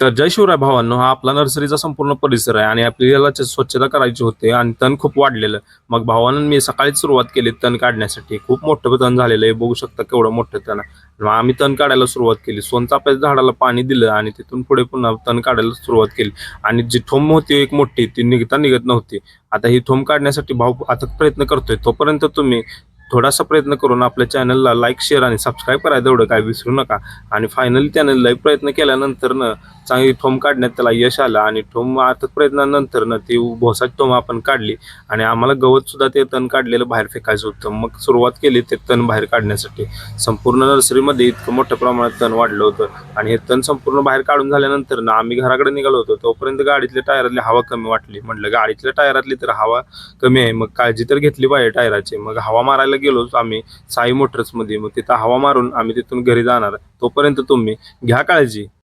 तर जय शिवराय भावांनो, हा आपला नर्सरीचा संपूर्ण परिसर आहे आणि आपल्याला स्वच्छता करायची होती आणि तण खूप वाढलेलं. मग भावानं मी सकाळीच सुरुवात केली तण काढण्यासाठी. खूप मोठं तण झालेलं आहे, बघू शकता केवढं मोठं तण आहे. मग आम्ही तण काढायला सुरुवात केली. सोनचाफ्याच्या झाडाला पाणी दिलं आणि तिथून पुढे पुन्हा तण काढायला सुरुवात केली. आणि जी ठोंब होती एक मोठी, ती निघत नव्हती. आता ही ठोंब काढण्यासाठी भाऊ आता प्रयत्न करतोय. तोपर्यंत तुम्ही थोडासा प्रयत्न करून आपल्या चॅनलला लाईक, शेअर आणि सबस्क्राईब करायला एवढं काय विसरू नका. आणि फायनली त्यानं लई प्रयत्न केल्यानंतरनं चांगली ठोंब काढण्यात त्याला यश आलं आणि ठोंब अथक प्रयत्नानंतरनं ती भोसाची ठोंब आपण काढली आणि आम्हाला गवत सुद्धा ते तण काढलेलं बाहेर फेकायचं होतं. मग सुरुवात केली ते तण बाहेर काढण्यासाठी. संपूर्ण नर्सरीमध्ये इतकं मोठ्या प्रमाणात तण वाढलं होतं आणि हे तण संपूर्ण बाहेर काढून झाल्यानंतर ना आम्ही घराकडे निघालो होतो. तोपर्यंत गाडीतल्या टायरातली हवा कमी वाटली. म्हटलं गाडीतल्या टायरातली तर हवा कमी आहे, मग काळजी तर घेतली पाहिजे टायराची. मग हवा मारायला गेलो आम्ही साई मोटर्समध्ये. मग तिथं हवा मारून आम्ही तिथून घरी जाणार. तोपर्यंत तुम्ही घ्या काळजी.